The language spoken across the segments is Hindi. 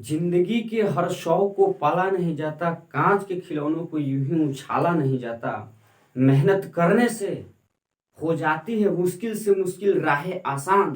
जिंदगी के हर शौक को पाला नहीं जाता, कांच के खिलौनों को यूं ही उछाला नहीं जाता। मेहनत करने से हो जाती है मुश्किल से मुश्किल राहें आसान,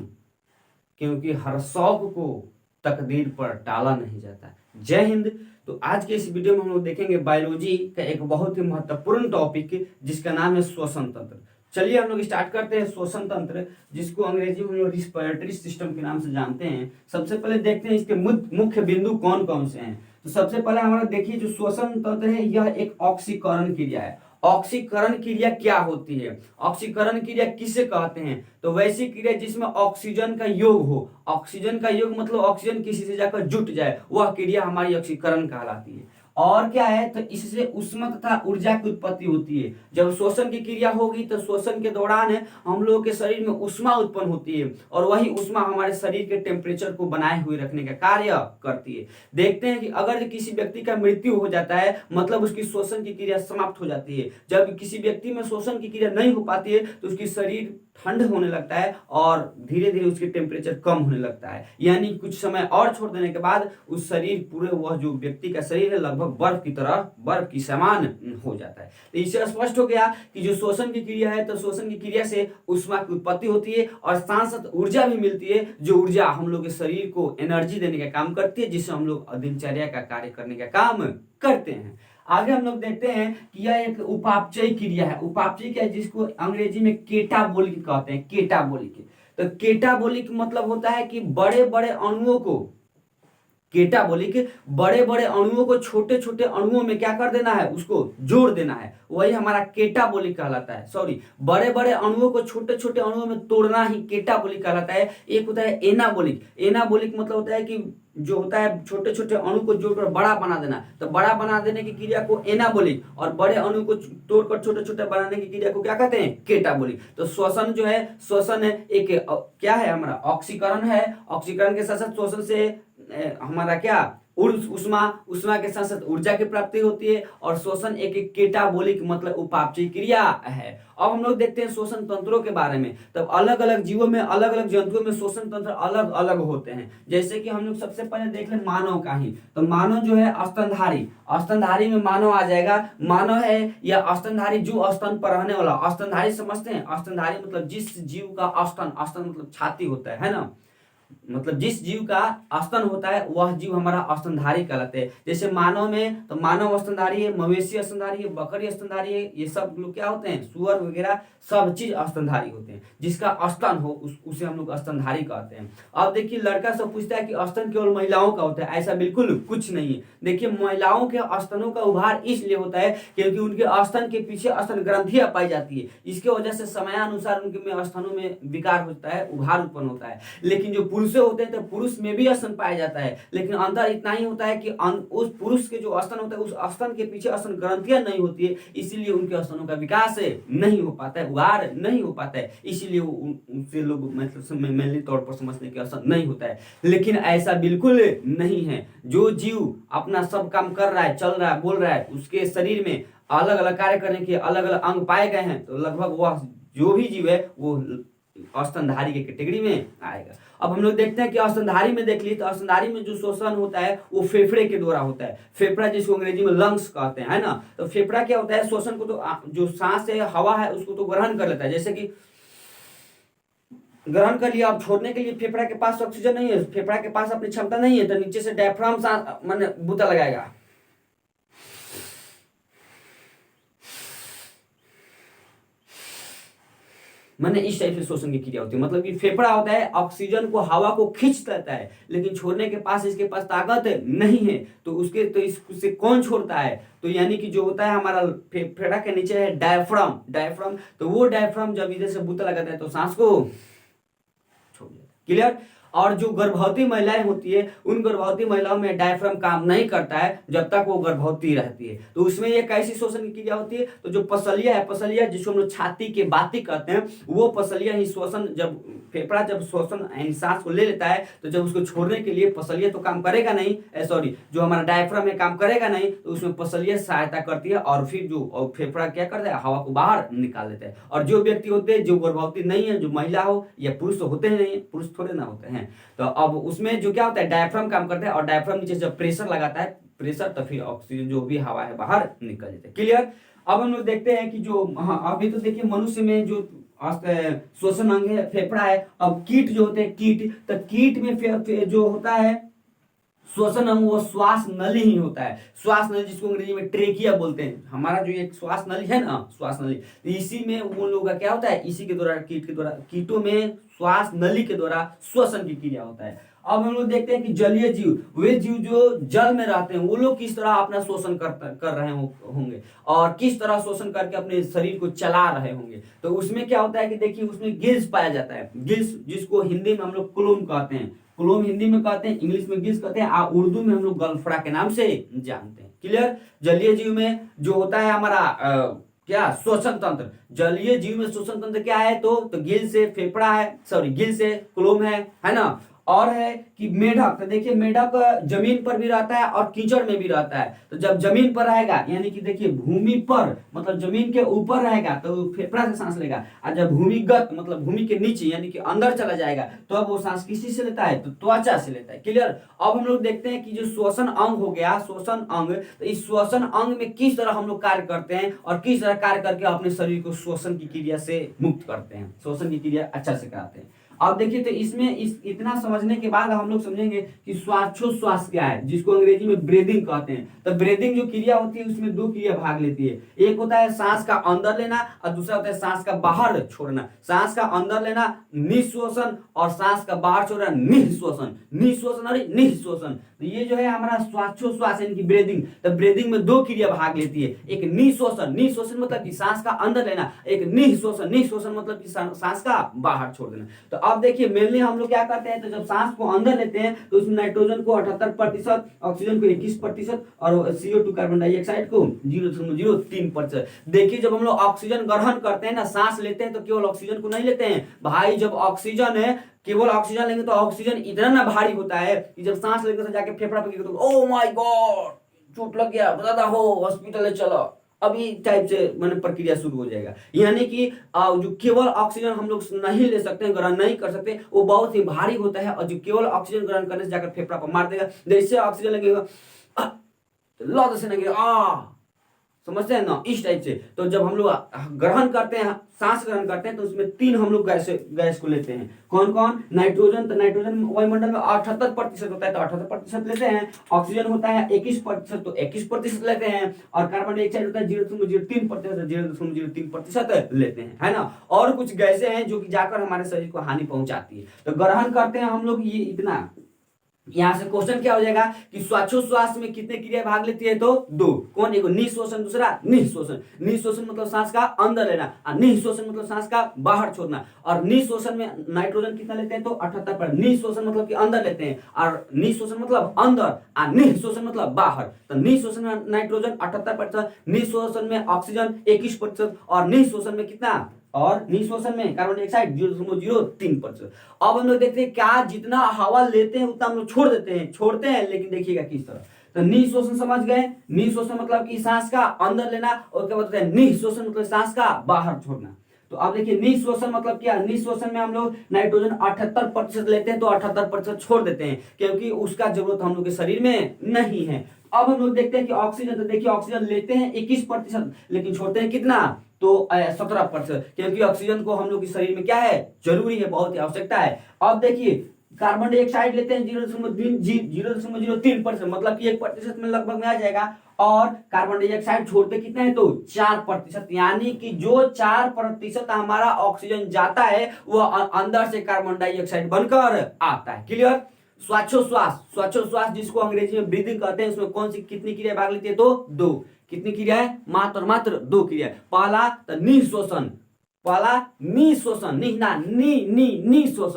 क्योंकि हर शौक को तकदीर पर टाला नहीं जाता। जय हिंद। तो आज के इस वीडियो में हम लोग देखेंगे बायोलॉजी का एक बहुत ही महत्वपूर्ण टॉपिक, जिसका नाम है श्वसन तंत्र। चलिए हम लोग स्टार्ट करते हैं श्वसन तंत्र, जिसको अंग्रेजी में हम लोग रिस्पिरेटरी सिस्टम के नाम से जानते हैं। सबसे पहले देखते हैं इसके मुख्य बिंदु कौन कौन से हैं। तो सबसे पहले हमारा देखिए, जो श्वसन तंत्र है यह एक ऑक्सीकरण क्रिया है। ऑक्सीकरण क्रिया क्या होती है, ऑक्सीकरण क्रिया किसे कहते हैं? तो वैसी क्रिया जिसमें ऑक्सीजन का योग हो। ऑक्सीजन का योग मतलब ऑक्सीजन किसी से जाकर जुट जाए, वह क्रिया हमारी ऑक्सीकरण कहलाती है। और क्या है, तो इससे ऊष्मा तथा ऊर्जा की उत्पत्ति होती है। जब श्वसन की क्रिया होगी तो श्वसन के दौरान हम लोगों के शरीर में ऊष्मा उत्पन्न होती है, और वही ऊष्मा हमारे शरीर के टेम्परेचर को बनाए हुए रखने का कार्य करती है। देखते हैं कि अगर किसी व्यक्ति का मृत्यु हो जाता है, मतलब उसकी श्वसन की क्रिया समाप्त हो जाती है। जब किसी व्यक्ति में श्वसन की क्रिया नहीं हो पाती है तो उसकी शरीर ठंड होने लगता है और धीरे धीरे उसकी टेम्परेचर कम होने लगता है। यानी कुछ समय और छोड़ देने के बाद उस शरीर पूरे, वह जो व्यक्ति का शरीर है लगभग बर्फ की तरह, बर्फ की समान हो जाता है। तो इससे स्पष्ट हो गया कि जो श्वसन की क्रिया है, तो श्वसन की क्रिया से ऊष्मा की उत्पत्ति होती है और साथ साथ ऊर्जा भी मिलती है, जो ऊर्जा हम लोग के शरीर को एनर्जी देने का काम करती है, जिससे हम लोग दिनचर्या का कार्य करने का काम करते हैं। आगे हम लोग देखते हैं कि यह एक उपापचयी क्रिया है। उपापचयी क्या है, जिसको अंग्रेजी में केटाबोलिक कहते हैं। केटाबोलिक, तो केटाबोलिक मतलब होता है कि बड़े बड़े अणुओं को, केटाबोलिक बड़े बड़े अणुओं को छोटे छोटे अणुओं में क्या कर देना है, उसको जोड़ देना है, वही हमारा केटाबोलिक कहलाता है। सॉरी, बड़े बड़े अणुओं को छोटे छोटे अणुओं में तोड़ना ही केटाबोलिक कहलाता है। एक होता है एनाबोलिक। एनाबोलिक मतलब होता है कि जो होता है छोटे छोटे अणु को जोड़कर बड़ा बना देना, तो बड़ा बना देने की क्रिया को एनाबोलिक, और बड़े अणु को तोड़कर छोटे छोटे बनाने की क्रिया को क्या कहते हैं, केटाबोलिक। तो श्वसन जो है, श्वसन है एक क्या है, हमारा ऑक्सीकरण है। ऑक्सीकरण के साथ साथ श्वसन से हमारा क्या, उष्मा, उष्मा के साथ साथ ऊर्जा की प्राप्ति होती है। और श्वसन एक केटाबोलिक मतलब उपापचयी क्रिया है। अब हम लोग देखते हैं श्वसन तंत्रों के बारे में। तब अलग अलग जीवों में, अलग अलग जंतुओं में श्वसन तंत्र अलग अलग होते हैं। जैसे कि हम लोग सबसे पहले देख लें मानव का ही, तो मानव जो है स्तनधारी, स्तनधारी में मानव आ जाएगा। मानव है या स्तनधारी, जो स्तन पर रहने वाला। स्तनधारी समझते हैं, स्तनधारी मतलब जिस जीव का स्तन, स्तन मतलब छाती होता है ना, मतलब जिस जीव का स्तन होता है वह जीव हमारा स्तनधारी कहलाते हैं। जैसे मानव में, तो मानव स्तनधारी है, मवेशी स्तनधारी है, बकरी स्तनधारी है, ये सब लोग क्या होते हैं, सुअर वगैरह सब चीज स्तनधारी होते हैं। जिसका स्तन हो उसे हम लोग स्तनधारी कहते हैं। अब देखिए, लड़का सब पूछता है कि स्तन केवल महिलाओं का होता है, ऐसा बिल्कुल कुछ नहीं है। देखिए, महिलाओं के स्तनों का उभार इसलिए होता है क्योंकि उनके स्तन के पीछे स्तन ग्रंथियां पाई जाती है। इसके वजह से समयानुसार उनके स्तनों में विकार होता है, उभार उत्पन्न होता है। लेकिन जो पुरुष होते हैं तो पुरुष में भी स्तन पाया जाता है, लेकिन अंतर इतना ही होता है कि उस पुरुष के जो स्तन होता है, उस स्तन के पीछे स्तन ग्रंथियां नहीं होती है, इसीलिए उनके स्तनों का विकास नहीं हो पाता है, उभार नहीं हो पाता है। इसीलिए उनसे लोग मतलब मेनली तौर पर समझने के स्तन नहीं होता है। लेकिन ऐसा बिल्कुल नहीं है। जो जीव अपना सब काम कर रहा है, चल रहा है, बोल रहा है, उसके शरीर में अलग अलग कार्य करने के अलग अलग अंग पाए गए हैं, तो लगभग वह जो भी जीव है वो स्तनधारी के कैटेगरी में आएगा। अब हम लोग देखते हैं कि स्तनधारी में देख ली, तो स्तनधारी में जो श्वसन होता है वो फेफड़े के द्वारा होता है। फेफड़ा जिसको अंग्रेजी में लंग्स कहते हैं, है ना। तो फेफड़ा क्या होता है, श्वसन को तो जो सांस है, हवा है, उसको तो ग्रहण कर लेता है। जैसे कि ग्रहण कर लिया, अब छोड़ने के लिए फेफड़ा के पास ऑक्सीजन नहीं है, फेफड़ा के पास अपनी क्षमता नहीं है, तो नीचे से डायफ्राम सांस माने बूता लगाएगा। मैंने इस टाइप से श्वसन की क्रिया होती है। मतलब कि फेफड़ा होता है, ऑक्सीजन को, हवा को खींच लेता है, लेकिन छोड़ने के पास इसके पास ताकत नहीं है। तो उसके तो इससे कौन छोड़ता है, तो यानी कि जो होता है हमारा फेफड़ा के नीचे है डायफ्राम। डायफ्राम, तो वो डायफ्राम जब इधर से बूता लगाता है तो सांस को छोड़ देता है। क्लियर। और जो गर्भवती महिलाएं होती है, उन गर्भवती महिलाओं में डायफ्राम काम नहीं करता है जब तक वो गर्भवती रहती है। तो उसमें एक ऐसी श्वसन की क्रिया होती है। तो जो पसलिया है, पसलिया जिसको हम लोग छाती के बाती कहते हैं, वो पसलिया ही श्वसन, जब फेफड़ा जब श्वसन सांस को ले लेता है, तो जब उसको छोड़ने के लिए पसलिया तो काम करेगा नहीं, सॉरी, जो हमारा डायफ्राम है काम करेगा नहीं, तो उसमें पसलिया सहायता करती है, और फिर जो फेफड़ा क्या करता है, हवा को बाहर निकाल देता है। और जो व्यक्ति होते हैं जो गर्भवती नहीं है, जो महिला हो या पुरुष तो होते ही नहीं, पुरुष थोड़े ना होते हैं, हैं। तो अब उसमें जो क्या होता है, डायफ्राम काम करता है, और डायफ्राम नीचे जब प्रेशर लगाता है प्रेशर, तो फिर ऑक्सीजन जो भी हवा है बाहर निकल जाता है। क्लियर। अब हम लोग देखते हैं कि जो अभी तो देखिए मनुष्य में जो श्वसन अंग है फेफड़ा है। अब कीट जो होते हैं, कीट, तो कीट में जो होता है श्वसन अंग, वो श्वास नली ही होता है। श्वास नली जिसको अंग्रेजी में ट्रेकिया बोलते हैं, हमारा जो एक श्वास नली है ना, श्वास नली, तो इसी में उन लोगों का क्या होता है, इसी के द्वारा, कीट के द्वारा, कीटों में श्वास नली के द्वारा श्वसन की क्रिया होता है। अब हम लोग देखते हैं कि जलीय जीव, वे जीव जो जल में रहते हैं, वो लोग किस तरह अपना शोषण कर रहे होंगे और किस तरह शोषण करके अपने शरीर को चला रहे होंगे। तो उसमें क्या होता है कि देखिए उसमें गिल्स पाया जाता है। गिल्स जिसको हिंदी में हम लोग क्लोम कहते हैं, क्लोम हिंदी में कहते हैं, इंग्लिश में गिल्स कहते हैं, उर्दू में हम लोग गलफड़ा के नाम से जानते हैं। क्लियर। जलीय जीव में जो होता है हमारा क्या, श्वसन तंत्र। जलीय जीव में श्वसन तंत्र क्या है, तो गिल से फेफड़ा है, सॉरी गिल से क्लोम है ना। और है कि मेढक, तो देखिए मेढक जमीन पर भी रहता है और कीचड़ में भी रहता है। तो जब जमीन पर रहेगा, यानी कि देखिए भूमि पर मतलब जमीन के ऊपर रहेगा तो फेफड़ा से सांस लेगा, और जब भूमिगत मतलब भूमि के नीचे यानी कि अंदर चला जाएगा तो अब वो सांस किसी से लेता है, तो त्वचा से लेता है। क्लियर। अब हम लोग देखते हैं कि जो श्वसन अंग हो गया, श्वसन अंग, तो इस श्वसन अंग में किस तरह हम लोग कार्य करते हैं और किस तरह कार्य करके अपने शरीर को श्वसन की क्रिया से मुक्त करते हैं, श्वसन की क्रिया अच्छा से कराते हैं। अब देखिए तो इसमें इतना समझने के बाद हम लोग समझेंगे कि श्वासोच्छ्वास क्या है, जिसको अंग्रेजी में ब्रीदिंग कहते हैं। तो ब्रीदिंग जो क्रिया होती है उसमें दो क्रिया भाग लेती है। एक होता है सांस का अंदर लेना और दूसरा होता है सांस का बाहर छोड़ना। सांस का अंदर लेना निश्वसन और सांस का बाहर छोड़ना निश्वसन, निश्वसन और निश्वसन। तो ये जो है हमारा श्वासोच्छ्वास यानी कि ब्रीदिंग। तो ब्रीदिंग में दो क्रिया भाग लेती है, एक निश्वसन, निश्वसन मतलब कि सांस का अंदर लेना, एक निश्वसन, निश्वसन मतलब कि सांस का बाहर छोड़ देना। तो अब देखिए मेनली हम लोग क्या करते हैं, तो जब सांस को अंदर लेते हैं तो उसमें नाइट्रोजन को 78%, ऑक्सीजन को 21% और CO2 कार्बन डाइऑक्साइड को 0.03%। देखिए जब हम लोग ऑक्सीजन ग्रहण करते हैं ना, सांस लेते हैं तो केवल ऑक्सीजन को नहीं लेते हैं भाई। जब ऑक्सीजन है, केवल ऑक्सीजन लेंगे तो ऑक्सीजन इतना ना भारी होता है कि जब सांस लेकर तो जाके फेफड़ा पे तो ओ माय गॉड चोट लग गया, दादा हो हॉस्पिटल चलो, अभी टाइप से मैंने प्रक्रिया शुरू हो जाएगा। यानी कि जो केवल ऑक्सीजन हम लोग नहीं ले सकते हैं, ग्रहण नहीं कर सकते, वो बहुत ही भारी होता है। और जो केवल ऑक्सीजन ग्रहण करने से जाकर फेफड़ा पर मार देगा, जैसे ऑक्सीजन लगेगा लौट से लगेगा समझते हैं ना, इस टाइप से। तो जब हम लोग ग्रहण करते हैं, सांस ग्रहण करते हैं, तो उसमें तीन हम लोग गैस को लेते हैं। कौन कौन? नाइट्रोजन, तो नाइट्रोजन वायुमंडल में 78% होता है तो 78% लेते हैं। ऑक्सीजन होता है 21% तो 21% लेते हैं। और कार्बन डाइऑक्साइड होता है 0.03%, 0.03% लेते हैं, है ना। और कुछ गैसें हैं जो कि जाकर हमारे शरीर को हानि पहुंचाती है। तो ग्रहण करते हैं हम लोग ये इतना। यहां से क्वेश्चन क्या हो जाएगा कि श्वासोच्छ्वास में कितने क्रिया भाग लेती है, तो दो। कौन? एक निश्वसन, दूसरा निश्वसन। निश्वसन मतलब सांस का अंदर लेना और निश्वसन मतलब सांस का बाहर छोड़ना। और निश्वसन में नाइट्रोजन कितना लेते हैं, तो 78%। निश्वसन मतलब कि अंदर लेते हैं और निश्वसन मतलब अंदर और निश्वसन मतलब बाहर। तो निश्वसन में नाइट्रोजन 78%, निश्वसन में ऑक्सीजन 21% और निश्वसन में कितना, और निश्वसन में कार्बन डाइऑक्साइड 0.03%। अब हम लोग देखते हैं क्या जितना हवा लेते हैं उतना हम लोग छोड़ते हैं, लेकिन देखिएगा किस तरह। तो निश्वसन समझ गए, निश्वसन मतलब कि सांस का अंदर लेना, और क्या बोलते हैं निश्वसन मतलब सांस का बाहर छोड़ना। तो अब देखिए निश्वसन मतलब क्या, निश्वसन में हम लोग नाइट्रोजन 78% लेते हैं तो 78% छोड़ देते हैं, क्योंकि उसका जरूरत हम लोग के शरीर में नहीं है। अब हम लोग देखते हैं कि ऑक्सीजन, तो देखिए ऑक्सीजन लेते हैं 21% लेकिन छोड़ते हैं कितना, तो 17%, क्योंकि ऑक्सीजन को हम लोग के शरीर में क्या है, जरूरी है, बहुत ही आवश्यकता है। अब देखिए कार्बन डाइऑक्साइड लेते हैं 0.03%, मतलब कि 1% में लगभग में आ जाएगा। और कार्बन डाइऑक्साइड छोड़ते कितना है, तो 4%, यानी कि जो 4% हमारा ऑक्सीजन जाता है वो अंदर से कार्बन डाइऑक्साइड बनकर आता है। क्लियर। श्वासोच्छ्वास जिसको अंग्रेजी में ब्रीदिंग कहते हैं, उसमें कौन सी कितनी क्रिया भाग लेती है, तो दो। कितनी क्रिया है, मात्र दो क्रिया। पहला तो निश्वसन, पहला निश्वसन,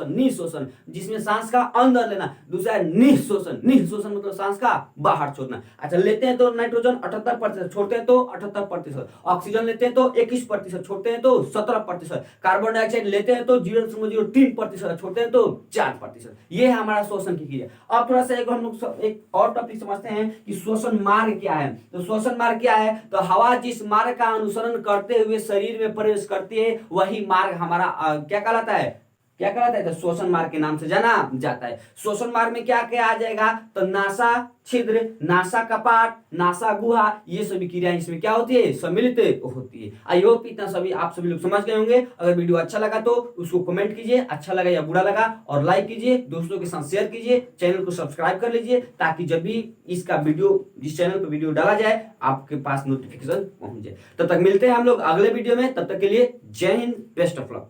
निश्वसन जिसमें सांस का अंदर लेना। दूसरा है निश्वसन मतलब सांस का बाहर छोड़ना। अच्छा लेते हैं तो नाइट्रोजन 78%, छोड़ते हैं तो 78%। ऑक्सीजन लेते हैं तो 21%, छोड़ते हैं तो 17%। कार्बन डाइऑक्साइड लेते हैं तो 0.03%, छोड़ते हैं तो 4%। ये है हमारा श्वसन की क्रिया। अब थोड़ा सा हम लोग एक और टॉपिक समझते हैं कि श्वसन मार्ग क्या है। तो श्वसन मार्ग क्या है, तो हवा जिस मार्ग का अनुसरण करते हुए शरीर में प्रवेश करती है वही मार्ग हमारा क्या कहलाता है, क्या कहलाता है? तो श्वसन मार्ग के नाम से जाना जाता है। श्वसन मार्ग में क्या क्या आ जाएगा? तो नासा छिद्र, नासा कपाट, नासा गुहा, ये सभी क्रियाएं इसमें क्या होती है? सम्मिलित होती है। आई होप इतना सभी आप सभी लोग समझ गए होंगे। अगर वीडियो अच्छा लगा तो उसको कमेंट कीजिए, अच्छा लगा या बुरा लगा, और लाइक कीजिए, दोस्तों के साथ शेयर कीजिए, चैनल को सब्सक्राइब कर लीजिए, ताकि जब भी इसका वीडियो जिस चैनल पर वीडियो डाला जाए आपके पास नोटिफिकेशन पहुंच जाए। तब तक मिलते हैं हम लोग अगले वीडियो में, तब तक के लिए जय हिंद, बेस्ट ऑफ लक।